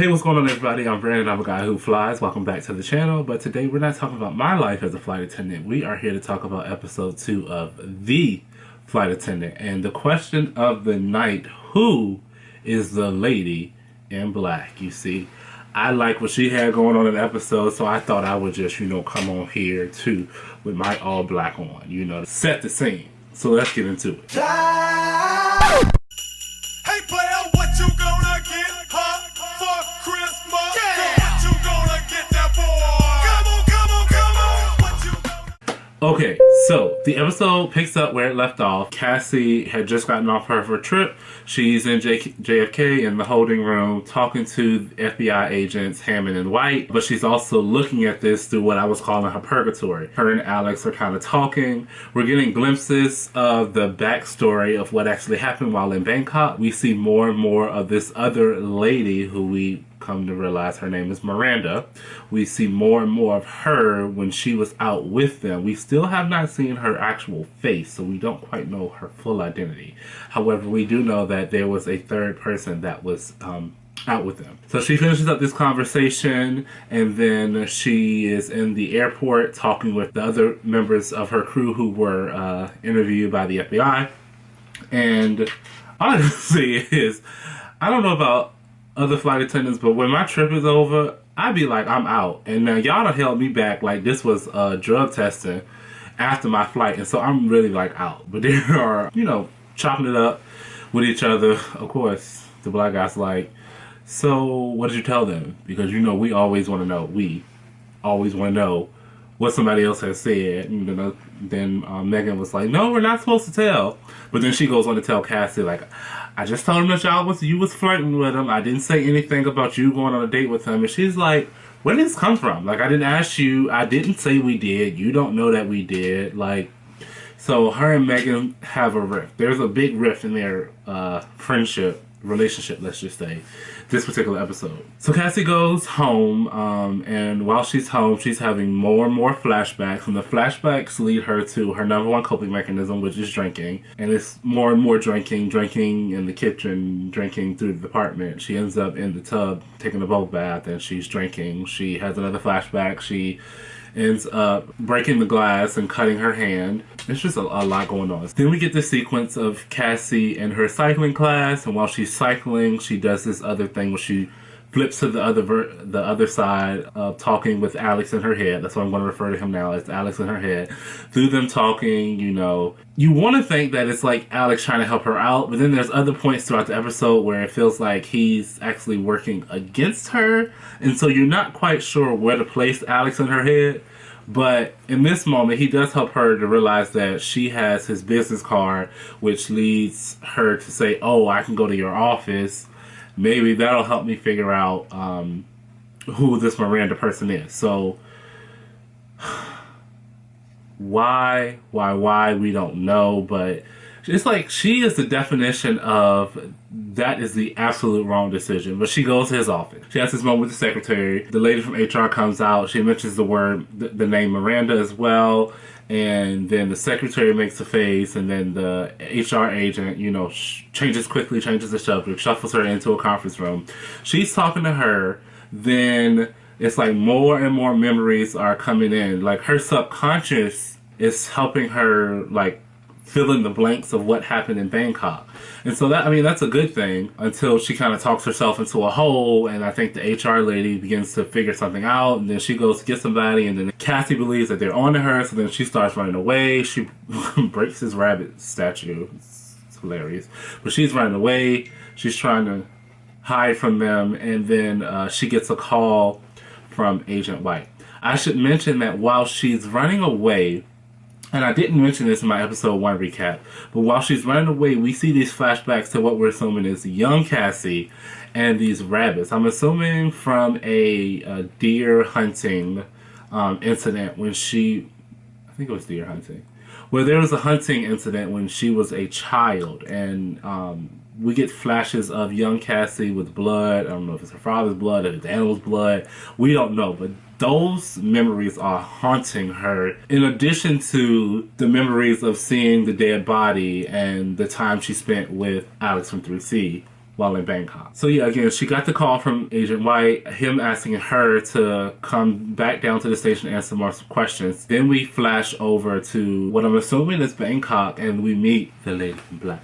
Hey, what's going on, everybody? I'm Brandon. I'm a guy who flies. Welcome back to the channel. But today we're not talking about my life as a flight attendant. We are here to talk about episode 2 of The Flight Attendant. And the question of the night, who is the lady in black? You see, I like what she had going on in the episode, so I thought I would just, come on here too with my all black on, to set the scene. So let's get into it. Hey player, what you gonna get her for Christmas? Yeah. What you gonna get that boy? Come on, what you gonna... Okay, so the episode picks up where it left off. Cassie had just gotten off her trip. She's in JFK in the holding room talking to FBI agents Hammond and White, but she's also looking at this through what I was calling her purgatory. Her and Alex are kind of talking. We're getting glimpses of the backstory of what actually happened while in Bangkok. We see more and more of this other lady who we come to realize her name is Miranda. We see more and more of her when she was out with them. We still have not seen her actual face, so we don't quite know her full identity. However, we do know that there was a third person that was out with them. So she finishes up this conversation, and then she is in the airport talking with the other members of her crew who were interviewed by the FBI. And all I can say is, I don't know about other flight attendants, but when my trip is over, I'd be like, I'm out. And now y'all done held me back like this was drug testing after my flight, and so I'm really like out. But they are, chopping it up with each other. Of course, the black guy's like, so what did you tell them? Because we always want to know. We always want to know what somebody else has said. Then Megan was like, no, we're not supposed to tell. But then she goes on to tell Cassie, like, I just told him that you was flirting with him. I didn't say anything about you going on a date with him. And she's like, where did this come from? Like, I didn't ask you. I didn't say we did. You don't know that we did. Like, so her and Megan have a rift. There's a big rift in their relationship, let's just say, this particular episode. So Cassie goes home, and while she's home, she's having more and more flashbacks, and the flashbacks lead her to her number one coping mechanism, which is drinking. And it's more and more drinking in the kitchen, drinking through the apartment. She ends up in the tub taking a bubble bath, and she's drinking. She has another flashback. She ends up breaking the glass and cutting her hand. It's just a lot going on. Then we get the sequence of Cassie in her cycling class, and while she's cycling, she does this other thing where she flips to the other side of talking with Alex in her head. That's what I'm going to refer to him now as Alex in her head. Through them talking, you want to think that it's like Alex trying to help her out, but then there's other points throughout the episode where it feels like he's actually working against her, and so you're not quite sure where to place Alex in her head. But in this moment, he does help her to realize that she has his business card, which leads her to say, oh, I can go to your office. Maybe that'll help me figure out who this Miranda person is. So why, we don't know. But it's like she is the definition of that is the absolute wrong decision. But she goes to his office. She has this moment with the secretary. The lady from HR comes out. She mentions the name Miranda as well. And then the secretary makes a face, and then the HR agent, changes the subject, shuffles her into a conference room. She's talking to her. Then it's like more and more memories are coming in. Like her subconscious is helping her, like, fill in the blanks of what happened in Bangkok. And so that's a good thing until she kind of talks herself into a hole, and I think the HR lady begins to figure something out, and then she goes to get somebody, and then Cassie believes that they're on to her, so then she starts running away. She breaks his rabbit statue. It's hilarious. But she's running away. She's trying to hide from them, and then she gets a call from Agent White. I should mention that while she's running away, and I didn't mention this in my episode 1 recap, but while she's running away, we see these flashbacks to what we're assuming is young Cassie and these rabbits. I'm assuming from a deer hunting incident when I think it was deer hunting, where there was a hunting incident when she was a child, and we get flashes of young Cassie with blood. I don't know if it's her father's blood, if it's the animal's blood. We don't know, but those memories are haunting her, in addition to the memories of seeing the dead body and the time she spent with Alex from 3C while in Bangkok. So yeah, again, she got the call from Agent White, him asking her to come back down to the station and answer more questions. Then we flash over to what I'm assuming is Bangkok, and we meet the Lady in Black.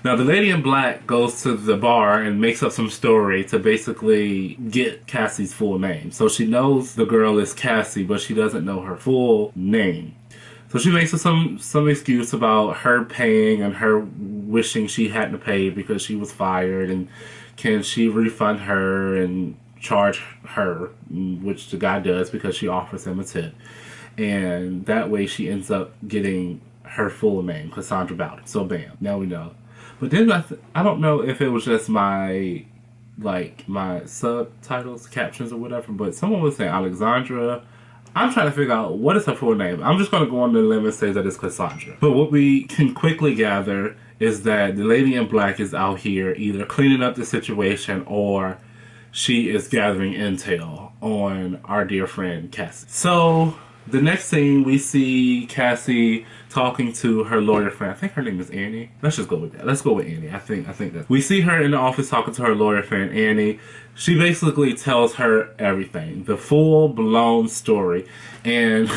Now, the Lady in Black goes to the bar and makes up some story to basically get Cassie's full name. So she knows the girl is Cassie, but she doesn't know her full name. So she makes some excuse about her paying and her wishing she hadn't paid because she was fired, and can she refund her and charge her, which the guy does because she offers him a tip. And that way she ends up getting her full name, Cassandra Bowden. So bam, now we know. But then I don't know if it was just my subtitles, captions or whatever, but someone was saying Alexandra. I'm trying to figure out what is her full name. I'm just going to go on the limb and say that it's Cassandra. But what we can quickly gather is that the Lady in Black is out here either cleaning up the situation or she is gathering intel on our dear friend Cassie. So the next scene, we see Cassie talking to her lawyer friend. I think her name is Annie. Let's just go with that. Let's go with Annie. I think that. We see her in the office talking to her lawyer friend, Annie. She basically tells her everything. The full-blown story. And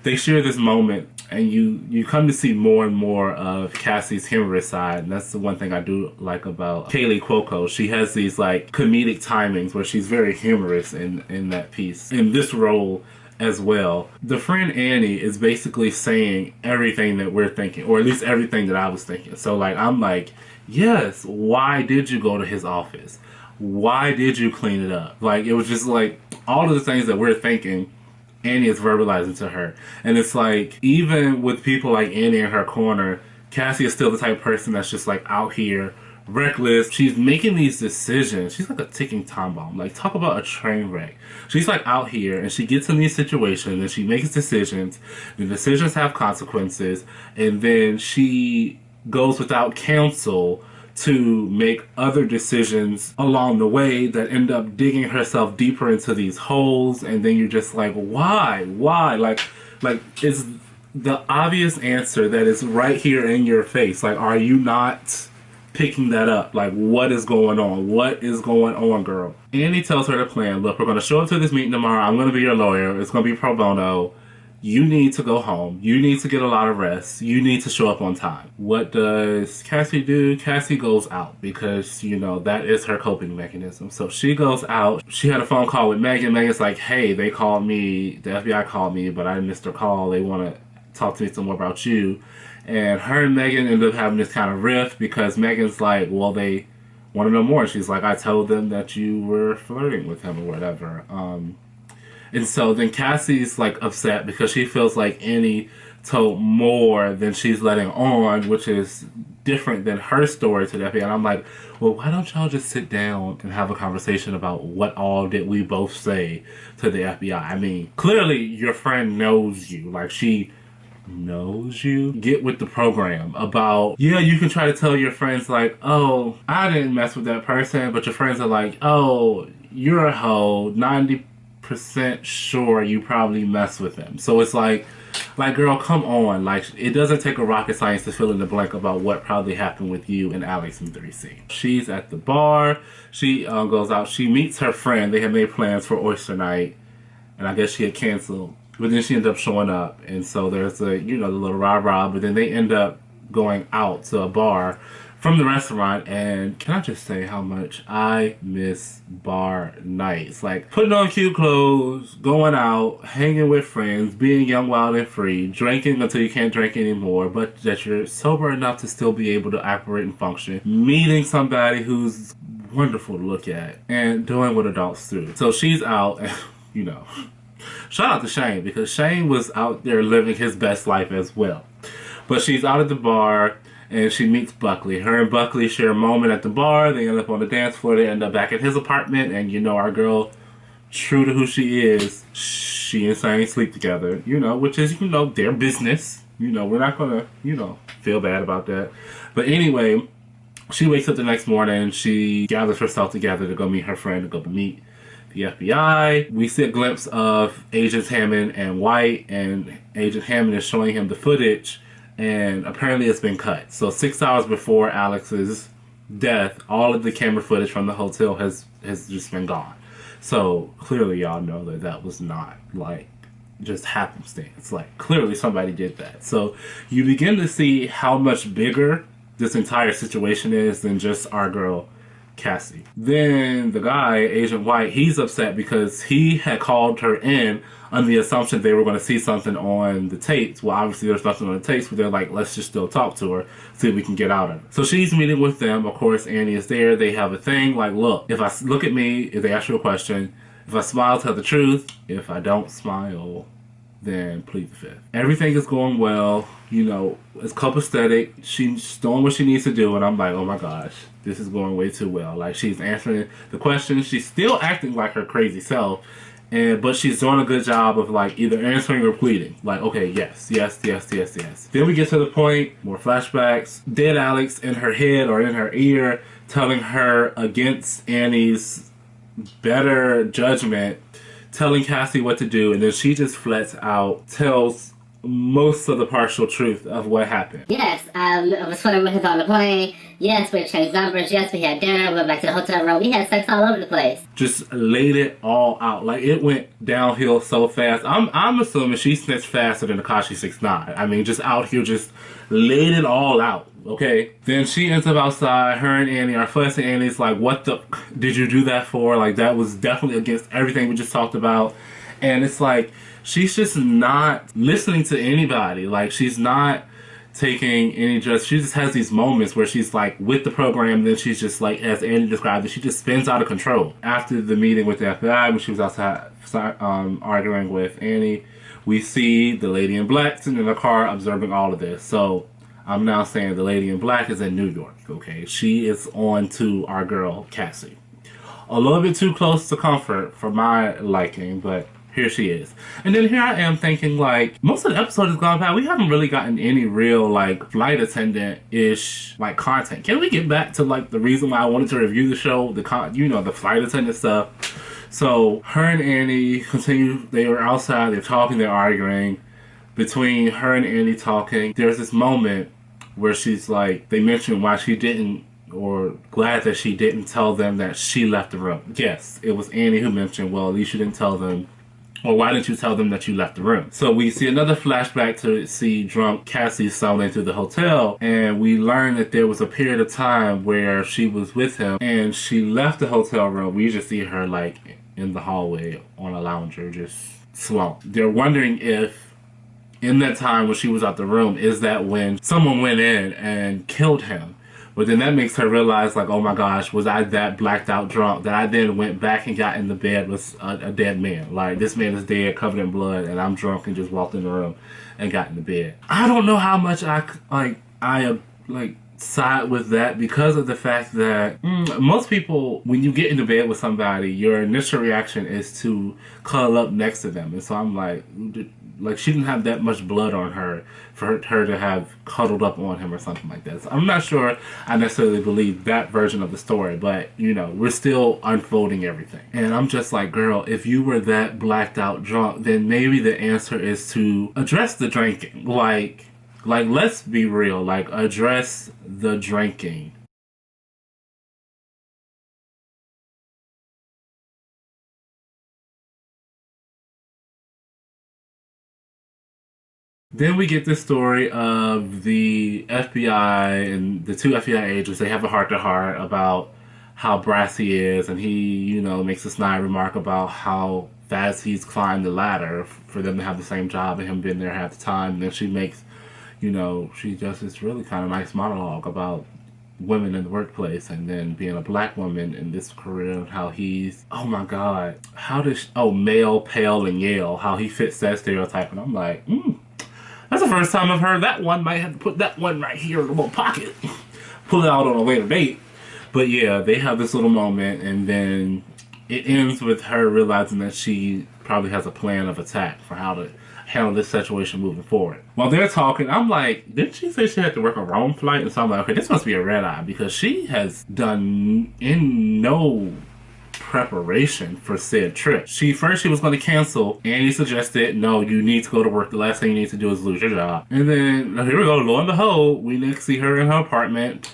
they share this moment, and you come to see more and more of Cassie's humorous side. And that's the one thing I do like about Kaylee Cuoco. She has these, comedic timings where she's very humorous in that piece. In this role as well. The friend Annie is basically saying everything that we're thinking, or at least everything that I was thinking. So I'm like, yes, why did you go to his office? Why did you clean it up? It was just all of the things that we're thinking, Annie is verbalizing to her. And it's even with people like Annie in her corner, Cassie is still the type of person that's just out here reckless. She's making these decisions. She's like a ticking time bomb. Talk about a train wreck. She's out here and she gets in these situations and she makes decisions. The decisions have consequences, and then she goes without counsel to make other decisions along the way that end up digging herself deeper into these holes. And then you're just why? It's the obvious answer that is right here in your face. Are you not picking that up? What is going on? What is going on, girl? Annie tells her the plan. Look, we're going to show up to this meeting tomorrow. I'm going to be your lawyer. It's going to be pro bono. You need to go home. You need to get a lot of rest. You need to show up on time. What does Cassie do? Cassie goes out because, that is her coping mechanism. So she goes out. She had a phone call with Megan. Megan's like, hey, they called me. The FBI called me, but I missed their call. They want to talk to me some more about you. And her and Megan end up having this kind of rift because Megan's like, well, they want to know more. She's like, I told them that you were flirting with him or whatever. And so then Cassie's upset because she feels like Annie told more than she's letting on, which is different than her story to the FBI. And I'm like, well, why don't y'all just sit down and have a conversation about what all did we both say to the FBI? I mean, clearly your friend knows you. She knows you. Get with the program about, yeah, you can try to tell your friends oh, I didn't mess with that person, but your friends are oh, you're a hoe, 90% sure you probably mess with them. So it's girl, come on. It doesn't take a rocket science to fill in the blank about what probably happened with you and Alex in 3C. She's at the bar. She goes out. She meets her friend. They had made plans for Oyster Night, and I guess she had canceled. But then she ends up showing up, and so there's the little rah-rah, but then they end up going out to a bar from the restaurant, and can I just say how much I miss bar nights? Putting on cute clothes, going out, hanging with friends, being young, wild, and free, drinking until you can't drink anymore, but that you're sober enough to still be able to operate and function, meeting somebody who's wonderful to look at, and doing what adults do. So she's out, and, shout out to Shane, because Shane was out there living his best life as well. But she's out at the bar, and she meets Buckley. Her and Buckley share a moment at the bar. They end up on the dance floor. They end up back at his apartment. And, our girl, true to who she is, she and Shane sleep together, which is, their business. We're not going to, feel bad about that. But anyway, she wakes up the next morning. She gathers herself together to go meet her friend, to go meet the FBI. We see a glimpse of Agents Hammond and White, and Agent Hammond is showing him the footage, and apparently it's been cut. So 6 hours before Alex's death, all of the camera footage from the hotel has just been gone. So clearly y'all know that that was not like just happenstance. Like clearly somebody did that. So you begin to see how much bigger this entire situation is than just our girl Cassie. Then the guy, Agent White, he's upset because he had called her in on the assumption they were going to see something on the tapes. Well, obviously there's nothing on the tapes, but they're like, let's just still talk to her, see if we can get out of it. So she's meeting with them. Of course, Annie is there. They have a thing like, look, if I look at me, if they ask you a question, if I smile, tell the truth. If I don't smile, then plead the fifth. Everything is going well. You know, it's copacetic. She's doing what she needs to do, and I'm like, oh my gosh, this is going way too well. Like, she's answering the questions. She's still acting like her crazy self, but she's doing a good job of like either answering or pleading. Like, okay, yes, yes, yes, yes, yes. Then we get to the point, more flashbacks. Dead Alex in her head or in her ear telling her against Annie's better judgment, telling Cassie what to do, and then she just flats out, tells most of the partial truth of what happened. Yes, I was swimming with him on the plane. Yes, we exchanged numbers. Yes, we had dinner. We went back to the hotel room. We had sex all over the place. Just laid it all out. Like, it went downhill so fast. I'm assuming she snitched faster than Tekashi 6ix9ine. I mean, just out here, just laid it all out. Okay, then she ends up outside. Her and Annie are fussing. Annie's like, what the did you do that for? Like, that was definitely against everything we just talked about. And it's like, she's just not listening to anybody. Like, she's not taking any just, she just has these moments where she's like with the program, and then she's just like, as Annie described it, she just spins out of control. After the meeting with the FBI, when she was outside arguing with Annie, we see the lady in black sitting in the car observing all of this. So I'm now saying the lady in black is in New York, okay? She is on to our girl, Cassie. A little bit too close to comfort for my liking, but here she is. And then here I am thinking, like, most of the episode has gone by. We haven't really gotten any real, like, flight attendant-ish, like, content. Can we get back to, like, the reason why I wanted to review the show? The flight attendant stuff. So, her and Annie continue. They were outside. They're talking. They're arguing. Between her and Annie talking, there's this moment where she's like, they mention why she didn't, or glad that she didn't tell them that she left the room. Yes, it was Annie who mentioned, well, at least you didn't tell them, or why didn't you tell them that you left the room? So we see another flashback to see drunk Cassie stumbling through the hotel, and we learn that there was a period of time where she was with him, and she left the hotel room. We just see her like in the hallway on a lounger, just slumped. They're wondering if in that time when she was out the room, is that when someone went in and killed him? But then that makes her realize, like, oh my gosh, was I that blacked out drunk that I then went back and got in the bed with a dead man? Like, this man is dead, covered in blood, and I'm drunk and just walked in the room and got in the bed. I don't know how much I side with that, because of the fact that most people, when you get into bed with somebody, your initial reaction is to cuddle up next to them. And so I'm like she didn't have that much blood on her for her to have cuddled up on him or something like that. So I'm not sure I necessarily believe that version of the story, but you know, we're still unfolding everything. And I'm just like, girl, if you were that blacked out drunk, then maybe the answer is to address the drinking. Like let's be real, like, address the drinking. Then we get the story of the FBI and the two FBI agents. They have a heart-to-heart about how brassy he is, and he, you know, makes a snide remark about how fast he's climbed the ladder for them to have the same job and him being there half the time. And then she makes, you know, she does this really kind of nice monologue about women in the workplace, and then being a black woman in this career, and how he's, oh my god, male, pale, and Yale, how he fits that stereotype. And I'm like, that's the first time I've heard that one. Might have to put that one right here in the little pocket. Pull it out on a later date. But yeah, they have this little moment, and then it ends with her realizing that she probably has a plan of attack for how to handle this situation moving forward. While they're talking, I'm like, didn't she say she had to work a wrong flight? And so I'm like, okay, this must be a red eye, because she has done in no preparation for said trip. She was going to cancel. Annie suggested, no, you need to go to work. The last thing you need to do is lose your job. And then here we go. Lo and behold, we next see her in her apartment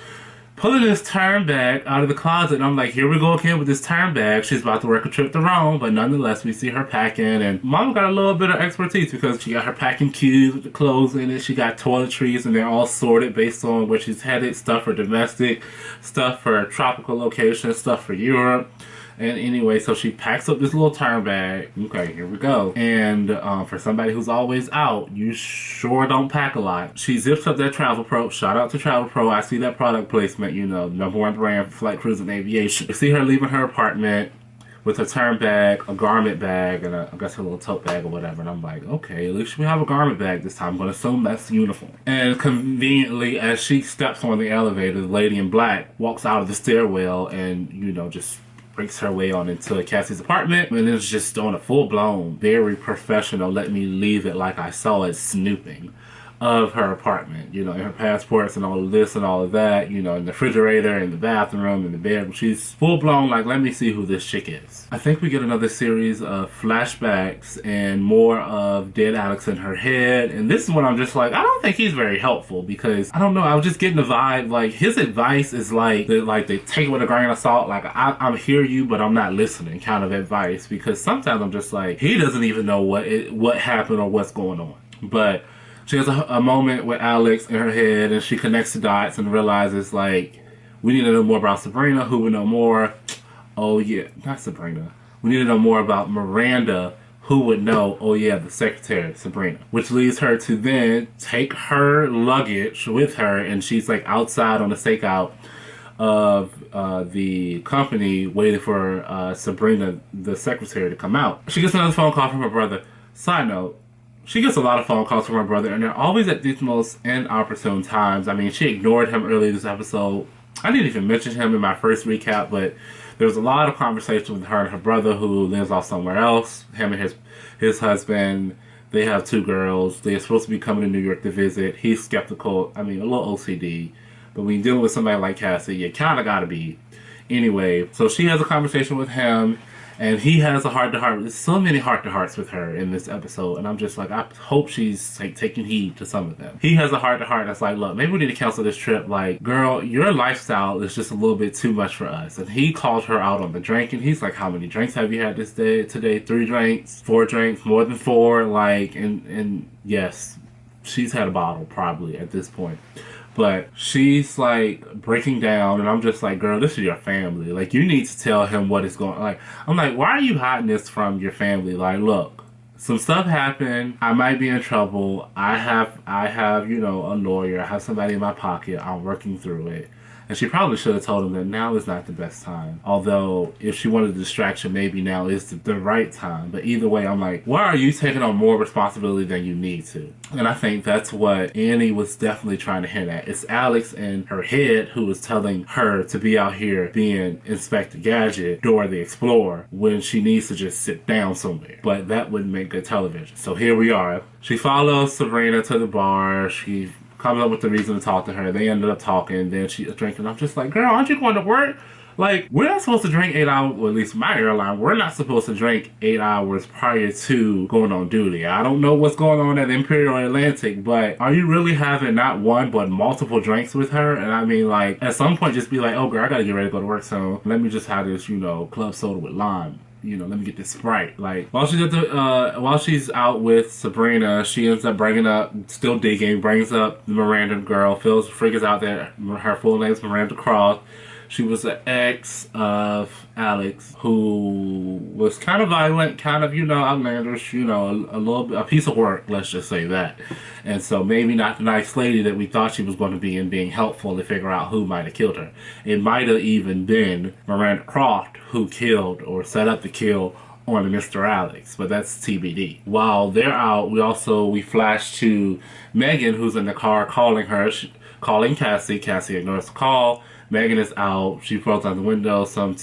pulling this turn bag out of the closet, and I'm like, here we go again with this turn bag. She's about to work a trip to Rome, but nonetheless, we see her packing, and Mama got a little bit of expertise because she got her packing cubes with the clothes in it. She got toiletries, and they're all sorted based on where she's headed. Stuff for domestic, stuff for tropical locations, stuff for Europe. And anyway, so she packs up this little turn bag. Okay, here we go. And for somebody who's always out, you sure don't pack a lot. She zips up that Travel Pro. Shout out to Travel Pro. I see that product placement, you know, #1 brand for flight, cruise, and aviation. You see her leaving her apartment with a turn bag, a garment bag, and I guess a little tote bag or whatever. And I'm like, okay, at least we have a garment bag this time. I'm going to assume that's the uniform. And conveniently, as she steps on the elevator, the lady in black walks out of the stairwell and, you know, just breaks her way on into Cassie's apartment, and it's just on a full-blown, very professional, let me leave it like I saw it snooping of her apartment, you know, and her passports and all of this and all of that, you know, in the refrigerator, in the bathroom, in the bedroom. She's full-blown, like, let me see who this chick is. I think we get another series of flashbacks and more of dead Alex in her head, and this is when I'm just like, I don't think he's very helpful, because, I don't know, I was just getting the vibe, like, his advice is like they take it with a grain of salt, like, I hear you, but I'm not listening kind of advice, because sometimes I'm just like, he doesn't even know what happened or what's going on. But she has a moment with Alex in her head, and she connects the dots and realizes, like, we need to know more about Sabrina. Who would know more? Oh, yeah, not Sabrina. We need to know more about Miranda. Who would know? Oh, yeah, the secretary, Sabrina. Which leads her to then take her luggage with her, and she's, like, outside on the stakeout of the company waiting for Sabrina, the secretary, to come out. She gets another phone call from her brother. Side note, she gets a lot of phone calls from her brother, and they're always at these most inopportune times. I mean, she ignored him earlier this episode. I didn't even mention him in my first recap, but there was a lot of conversation with her and her brother, who lives off somewhere else. Him and his husband, they have 2 girls. They're supposed to be coming to New York to visit. He's skeptical. I mean, a little OCD. But when you're dealing with somebody like Cassie, you kind of got to be. Anyway, so she has a conversation with him, and he has a heart-to-heart. There's so many heart-to-hearts with her in this episode, and I'm just like, I hope she's like taking heed to some of them. He has a heart-to-heart that's like, look, maybe we need to cancel this trip. Like, girl, your lifestyle is just a little bit too much for us. And he called her out on the drinking. He's like, how many drinks have you had today? 3 drinks, 4 drinks, more than 4. Like, and yes, she's had a bottle probably at this point. But she's like breaking down, and I'm just like, girl, this is your family. Like, you need to tell him what is going on. Like, I'm like, why are you hiding this from your family? Like, look, some stuff happened. I might be in trouble. I have, you know, a lawyer. I have somebody in my pocket. I'm working through it. And she probably should have told him that now is not the best time. Although, if she wanted a distraction, maybe now is the right time. But either way, I'm like, why are you taking on more responsibility than you need to? And I think that's what Annie was definitely trying to hint at. It's Alex in her head who was telling her to be out here being Inspector Gadget, Dora the Explorer, when she needs to just sit down somewhere. But that wouldn't make good television. So here we are. She follows Sabrina to the bar. She comes up with the reason to talk to her. They ended up talking. Then she's drinking. I'm just like, girl, aren't you going to work? Like, we're not supposed to drink 8 hours, or at least my airline, we're not supposed to drink 8 hours prior to going on duty. I don't know what's going on at Imperial Atlantic, but are you really having not one, but multiple drinks with her? And I mean, like, at some point, just be like, oh, girl, I gotta get ready to go to work, so let me just have this, you know, club soda with lime. You know, let me get this Sprite. Like, while she's out with Sabrina, she ends up still digging, brings up the Miranda girl, figures out that her full name is Miranda Cross. She was an ex of Alex, who was kind of violent, kind of, you know, outlandish, you know, a piece of work, let's just say that. And so maybe not the nice lady that we thought she was going to be in being helpful to figure out who might have killed her. It might have even been Miranda Croft who killed or set up the kill on Mr. Alex, but that's TBD. While they're out, we flash to Megan, who's in the car calling Cassie. Cassie ignores the call. Megan is out. She rolls out the window. Some,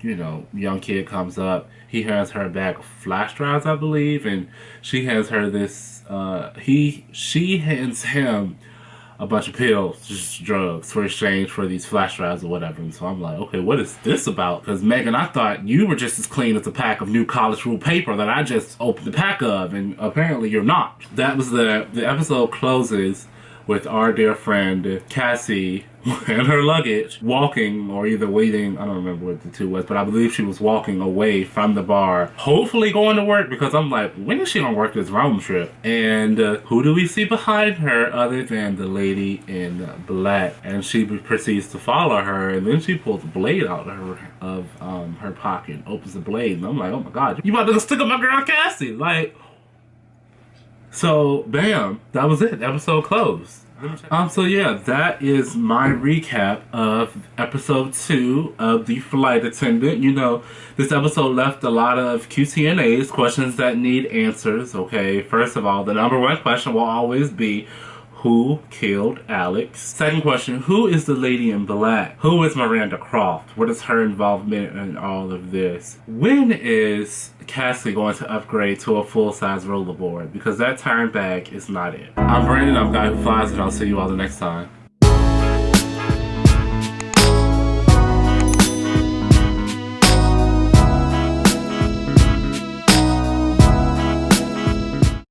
you know, young kid comes up. He hands her a bag of flash drives, I believe, and she hands her this. She hands him a bunch of pills, just drugs, for exchange for these flash drives or whatever. And so I'm like, okay, what is this about? Because Megan, I thought you were just as clean as a pack of new college rule paper that I just opened the pack of, and apparently you're not. That was the episode closes with our dear friend Cassie and her luggage walking, or either waiting, I don't remember what the two was, but I believe she was walking away from the bar, hopefully going to work, because I'm like, when is she gonna work this Rome trip? And who do we see behind her other than the lady in black? And she proceeds to follow her, and then she pulls a blade out of her pocket, opens the blade, and I'm like, oh my god, you about to stick up my girl Cassie? Like, so bam, that was it. Episode closed. So yeah, that is my recap of episode 2 of The Flight Attendant. You know, this episode left a lot of QTNAs, questions that need answers, okay? First of all, the number one question will always be, who killed Alex? Second question, who is the lady in black? Who is Miranda Croft? What is her involvement in all of this? When is Cassie going to upgrade to a full-size rollerboard? Because that turn back is not it. I'm Brandon, I'm Guy Who Flies, and I'll see you all the next time.